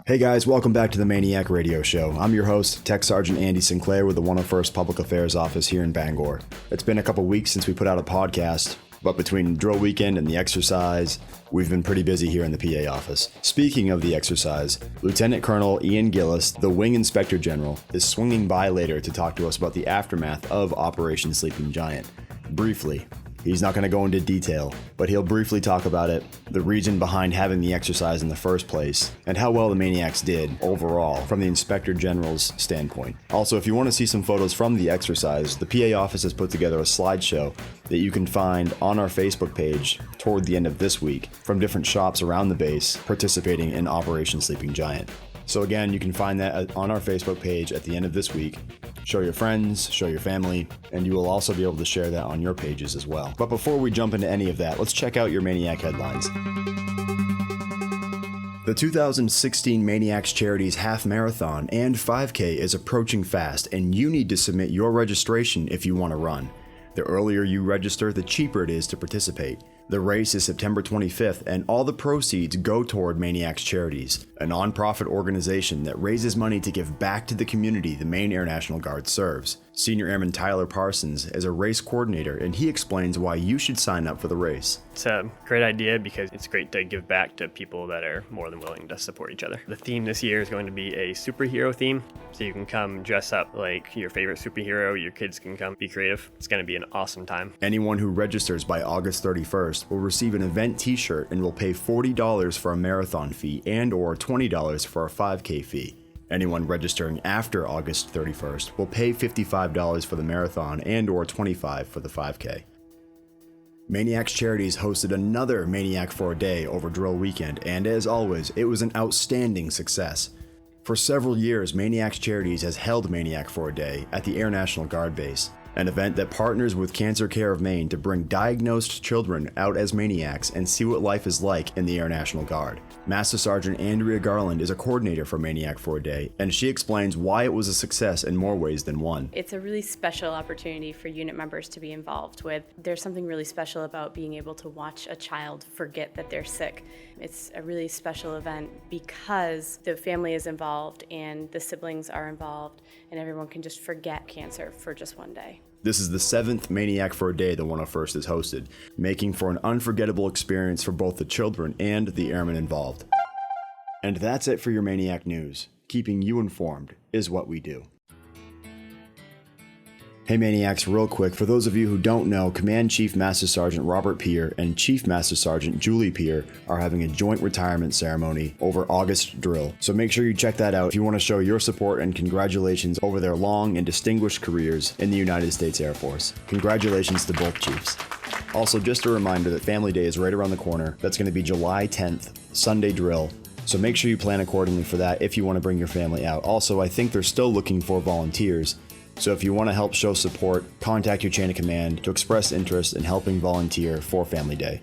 Hey guys, welcome back to the MAINEiac Radio Show. I'm your host, Tech Sergeant Andy Sinclair with the 101st Public Affairs Office here in Bangor. It's been a couple weeks since we put out a podcast, but between drill weekend and the exercise, we've been pretty busy here in the PA office. Speaking of the exercise, Lieutenant Colonel Ian Gillis, the Wing Inspector General, is swinging by later to talk to us about the aftermath of Operation Sleeping Giant. Briefly. He's not going to go into detail, but he'll briefly talk about it, the reason behind having the exercise in the first place, and how well the MAINEiacs did overall from the Inspector General's standpoint. Also, if you want to see some photos from the exercise, the PA office has put together a slideshow that you can find on our Facebook page toward the end of this week from different shops around the base participating in Operation Sleeping Giant. So again, you can find that on our Facebook page at the end of this week. Show your friends, show your family, and you will also be able to share that on your pages as well. But before we jump into any of that, let's check out your MAINEiac headlines. The 2016 MAINEiacs Charities Half Marathon and 5K is approaching fast, and you need to submit your registration if you want to run. The earlier you register, the cheaper it is to participate. The race is September 25th, and all the proceeds go toward MAINEiacs Charities, a non-profit organization that raises money to give back to the community the Maine Air National Guard serves. Senior Airman Tyler Parsons is a race coordinator, and he explains why you should sign up for the race. It's a great idea because it's great to give back to people that are more than willing to support each other. The theme this year is going to be a superhero theme, so you can come dress up like your favorite superhero, your kids can come be creative. It's going to be an awesome time. Anyone who registers by August 31st will receive an event t-shirt and will pay $40 for a marathon fee and or $20 for a 5K fee. Anyone registering after August 31st will pay $55 for the marathon and or $25 for the 5K. MAINEiacs Charities hosted another MAINEiac for a Day over drill weekend, and as always, it was an outstanding success. For several years, MAINEiacs Charities has held MAINEiac for a Day at the Air National Guard Base, an event that partners with Cancer Care of Maine to bring diagnosed children out as MAINEiacs and see what life is like in the Air National Guard. Master Sergeant Andrea Garland is a coordinator for MAINEiac for a Day, and she explains why it was a success in more ways than one. It's a really special opportunity for unit members to be involved with. There's something really special about being able to watch a child forget that they're sick. It's a really special event because the family is involved and the siblings are involved, and everyone can just forget cancer for just one day. This is the 7th MAINEiac for a Day the 101st has hosted, making for an unforgettable experience for both the children and the airmen involved. And that's it for your MAINEiac news. Keeping you informed is what we do. Hey MAINEiacs, real quick, for those of you who don't know, Command Chief Master Sergeant Robert Peer and Chief Master Sergeant Julie Peer are having a joint retirement ceremony over August drill. So make sure you check that out if you want to show your support and congratulations over their long and distinguished careers in the United States Air Force. Congratulations to both chiefs. Also, just a reminder that Family Day is right around the corner. That's going to be July 10th, Sunday drill. So make sure you plan accordingly for that if you want to bring your family out. Also, I think they're still looking for volunteers. So if you want to help show support, contact your chain of command to express interest in helping volunteer for Family Day.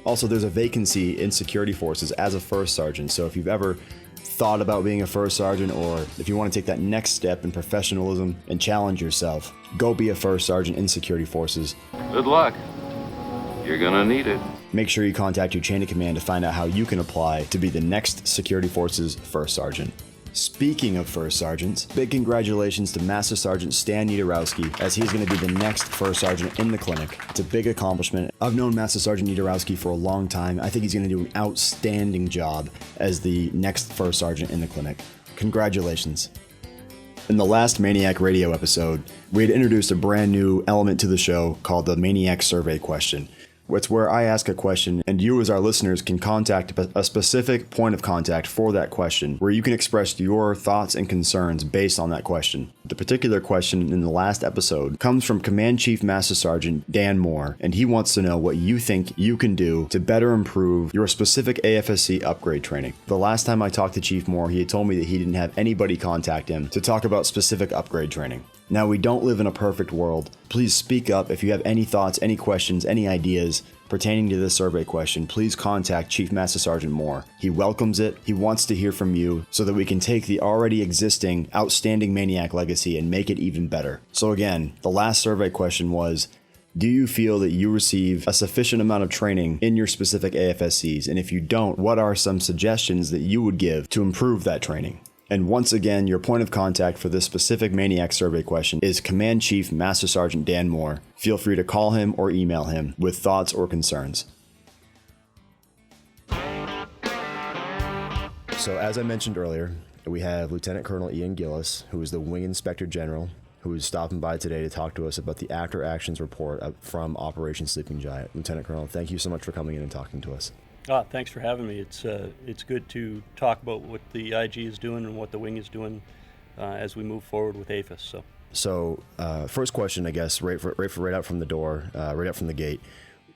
Also, there's a vacancy in security forces as a first sergeant, so if you've ever thought about being a first sergeant, or if you want to take that next step in professionalism and challenge yourself, go be a first sergeant in security forces. Good luck. You're gonna need it. Make sure you contact your chain of command to find out how you can apply to be the next security forces first sergeant. Speaking of first sergeants, big congratulations to Master Sergeant Stan Niederowski, as he's going to be the next first sergeant in the clinic. It's a big accomplishment. I've known Master Sergeant Niederowski for a long time. I think he's going to do an outstanding job as the next first sergeant in the clinic. Congratulations. In the last MAINEiac Radio episode, we had introduced a brand new element to the show called the MAINEiac Survey Question. It's where I ask a question and you as our listeners can contact a specific point of contact for that question, where you can express your thoughts and concerns based on that question. The particular question in the last episode comes from Command Chief Master Sergeant Dan Moore, and he wants to know what you think you can do to better improve your specific AFSC upgrade training. The last time I talked to Chief Moore, he had told me that he didn't have anybody contact him to talk about specific upgrade training. Now, we don't live in a perfect world. Please speak up if you have any thoughts, any questions, any ideas pertaining to this survey question. Please contact Chief Master Sergeant Moore. He welcomes it. He wants to hear from you so that we can take the already existing outstanding MAINEiac legacy and make it even better. So again, the last survey question was, Do you feel that you receive a sufficient amount of training in your specific AFSCs? And if you don't, what are some suggestions that you would give to improve that training? And once again, your point of contact for this specific MAINEiac survey question is Command Chief Master Sergeant Dan Moore. Feel free to call him or email him with thoughts or concerns. So as I mentioned earlier, we have Lieutenant Colonel Ian Gillis, who is the Wing Inspector General, who is stopping by today to talk to us about the After Actions report from Operation Sleeping Giant. Lieutenant Colonel, thank you so much for coming in and talking to us. Thanks for having me. It's good to talk about what the IG is doing and what the Wing is doing as we move forward with APHIS. So first question, I guess, right out from the door, right out from the gate.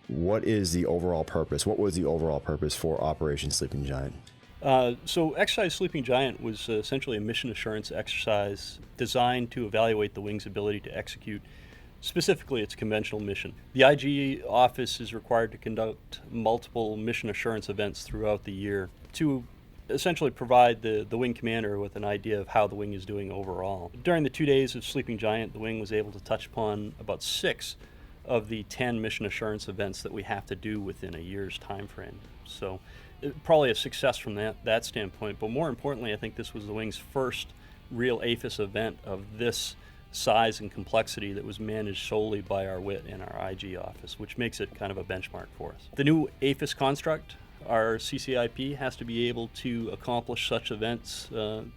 What is the overall purpose? What was the overall purpose for Operation Sleeping Giant? So Exercise Sleeping Giant was essentially a mission assurance exercise designed to evaluate the Wing's ability to execute specifically its conventional mission. The IG office is required to conduct multiple mission assurance events throughout the year to essentially provide the Wing commander with an idea of how the Wing is doing overall. During the 2 days of Sleeping Giant, the Wing was able to touch upon about 6 of the 10 mission assurance events that we have to do within a year's time frame. So probably a success from that standpoint, but more importantly, I think this was the Wing's first real APHIS event of this size and complexity that was managed solely by our WIT and our IG office, which makes it kind of a benchmark for us. The new APHIS construct, our CCIP, has to be able to accomplish such events,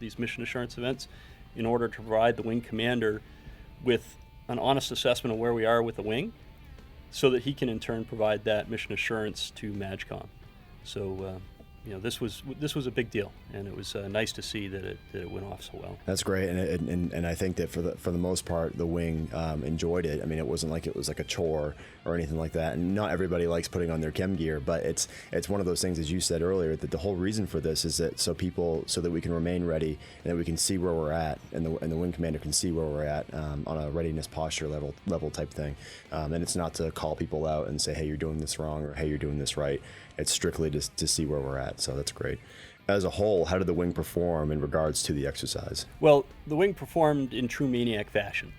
these mission assurance events, in order to provide the Wing commander with an honest assessment of where we are with the Wing, so that he can in turn provide that mission assurance to MAGCOM. So, this was a big deal, and it was nice to see that it went off so well. That's great, and I think that for the most part, the Wing enjoyed it. I mean, it wasn't like it was like a chore or anything like that. And not everybody likes putting on their chem gear, but it's one of those things, as you said earlier, that the whole reason for this is that so that we can remain ready and that we can see where we're at, and the Wing commander can see where we're at on a readiness posture level type thing. And it's not to call people out and say, hey, you're doing this wrong, or hey, you're doing this right. It's strictly just to see where we're at. So that's great. As a whole, how did the Wing perform in regards to the exercise? Well, the Wing performed in true MAINEiac fashion.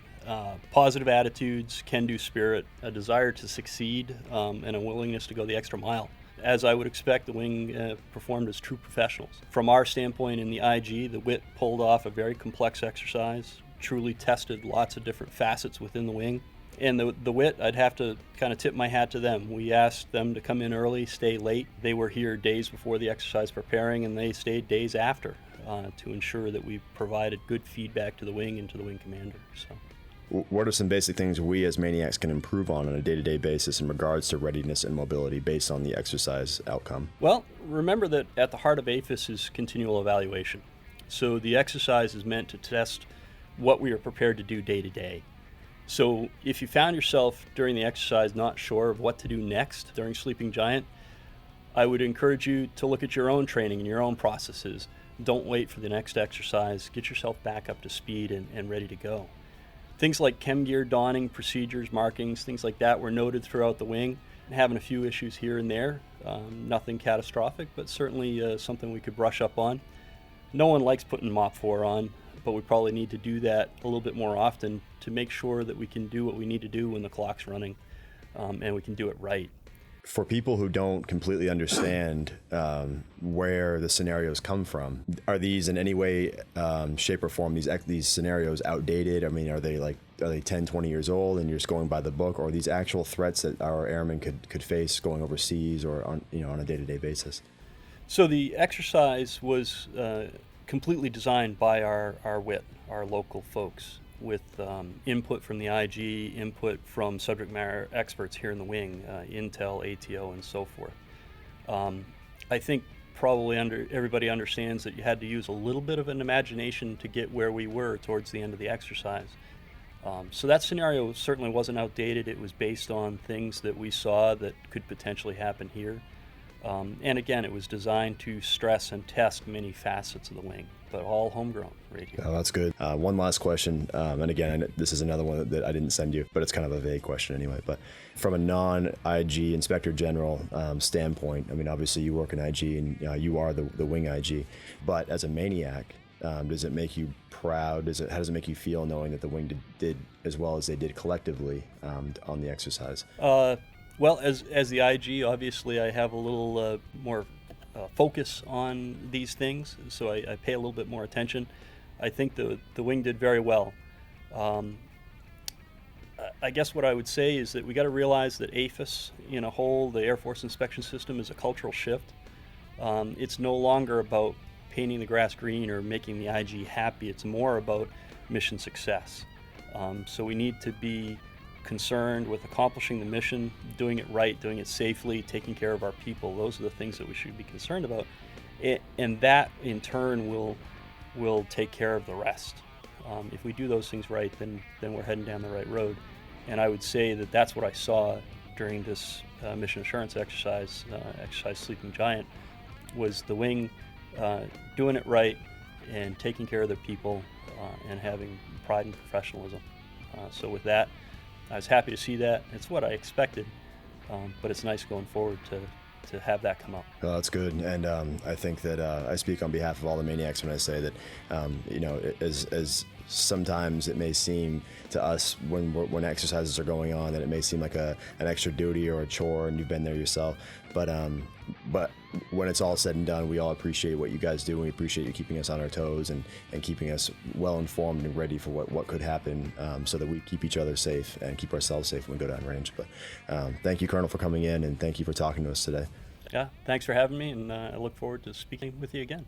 Positive attitudes, can-do spirit, a desire to succeed, and a willingness to go the extra mile. As I would expect, the Wing performed as true professionals. From our standpoint in the IG, the WIT pulled off a very complex exercise, truly tested lots of different facets within the Wing. And the WIT, I'd have to kind of tip my hat to them. We asked them to come in early, stay late. They were here days before the exercise preparing, and they stayed days after to ensure that we provided good feedback to the Wing and to the Wing commander. So, what are some basic things we as MAINEiacs can improve on a day-to-day basis in regards to readiness and mobility based on the exercise outcome? Well, remember that at the heart of APHIS is continual evaluation. So the exercise is meant to test what we are prepared to do day to day. So if you found yourself during the exercise not sure of what to do next during Sleeping Giant, I would encourage you to look at your own training and your own processes. Don't wait for the next exercise. Get yourself back up to speed and ready to go. Things like chem gear donning, procedures, markings, things like that were noted throughout the Wing. Having a few issues here and there, nothing catastrophic, but certainly something we could brush up on. No one likes putting MOP 4 on, but we probably need to do that a little bit more often to make sure that we can do what we need to do when the clock's running, and we can do it right. For people who don't completely understand where the scenarios come from, are these in any way, shape or form, these scenarios outdated? I mean, are they 10, 20 years old and you're just going by the book, or are these actual threats that our airmen could face going overseas or on a day-to-day basis? So the exercise was completely designed by our WIT, our local folks, with input from the IG, input from subject matter experts here in the Wing, Intel, ATO, and so forth. I think probably everybody understands that you had to use a little bit of an imagination to get where we were towards the end of the exercise. So that scenario certainly wasn't outdated. It was based on things that we saw that could potentially happen here. And again, it was designed to stress and test many facets of the Wing, but all homegrown right here. Oh, that's good. One last question, and again, this is another one that I didn't send you, but it's kind of a vague question anyway. But from a non-IG Inspector General standpoint, I mean, obviously you work in IG and you are the Wing IG, but as a MAINEiac, Does it make you proud? How does it make you feel knowing that the wing did as well as they did collectively on the exercise? Well, as the IG, obviously I have a little more focus on these things, so I pay a little bit more attention. I think the wing did very well. I guess what I would say is that we got to realize that AFIS in a whole, the Air Force inspection system, is a cultural shift. It's no longer about painting the grass green or making the IG happy. It's more about mission success. So we need to be concerned with accomplishing the mission, doing it right, doing it safely, taking care of our people. Those are the things that we should be concerned about. And that in turn will take care of the rest. If we do those things right, then we're heading down the right road. And I would say that that's what I saw during this mission assurance exercise Sleeping Giant, was the wing doing it right and taking care of their people and having pride and professionalism. So with that, I was happy to see that. It's what I expected, but it's nice going forward to have that come up. Well, that's good, and I think that I speak on behalf of all the Maniacs when I say that, as sometimes it may seem to us when exercises are going on that it may seem like an extra duty or a chore, and you've been there yourself. But when it's all said and done, we all appreciate what you guys do, and we appreciate you keeping us on our toes and keeping us well informed and ready for what could happen, so that we keep each other safe and keep ourselves safe when we go down range. But thank you, Colonel, for coming in, and thank you for talking to us today. Yeah, thanks for having me, and I look forward to speaking with you again.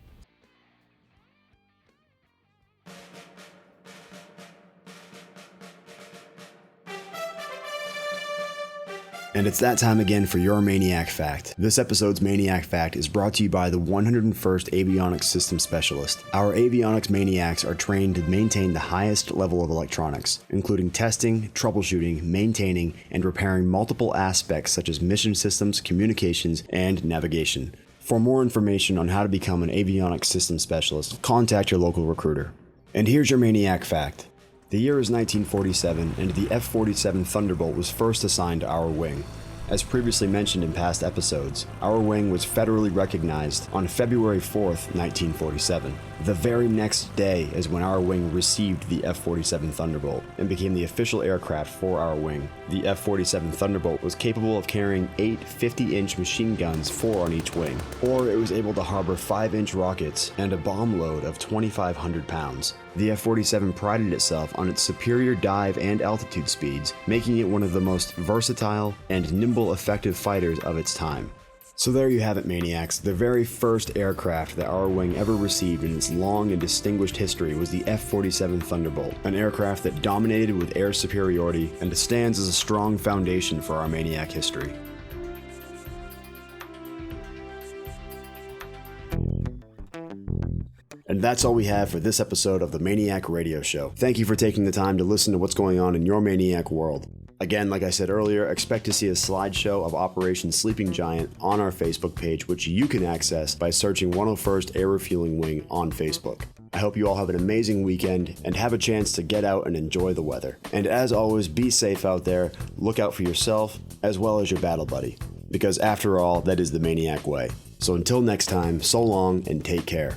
And it's that time again for your MAINEiac Fact. This episode's MAINEiac Fact is brought to you by the 101st Avionics System Specialist. Our avionics maniacs are trained to maintain the highest level of electronics, including testing, troubleshooting, maintaining, and repairing multiple aspects such as mission systems, communications, and navigation. For more information on how to become an avionics system specialist, contact your local recruiter. And here's your MAINEiac Fact. The year is 1947, and the F-47 Thunderbolt was first assigned to our wing. As previously mentioned in past episodes, our wing was federally recognized on February 4th, 1947. The very next day is when our wing received the F-47 Thunderbolt and became the official aircraft for our wing. The F-47 Thunderbolt was capable of carrying 8 50-inch machine guns, 4 on each wing, or it was able to harbor 5-inch rockets and a bomb load of 2,500 pounds. The F-47 prided itself on its superior dive and altitude speeds, making it one of the most versatile and nimble, effective fighters of its time. So there you have it, Maniacs. The very first aircraft that our wing ever received in its long and distinguished history was the F-47 Thunderbolt, an aircraft that dominated with air superiority and stands as a strong foundation for our Maniac history. And that's all we have for this episode of the MAINEiac Radio Show. Thank you for taking the time to listen to what's going on in your Maniac world. Again, like I said earlier, expect to see a slideshow of Operation Sleeping Giant on our Facebook page, which you can access by searching 101st Air Refueling Wing on Facebook. I hope you all have an amazing weekend and have a chance to get out and enjoy the weather. And as always, be safe out there, look out for yourself as well as your battle buddy, because after all, that is the Maniac way. So until next time, so long and take care.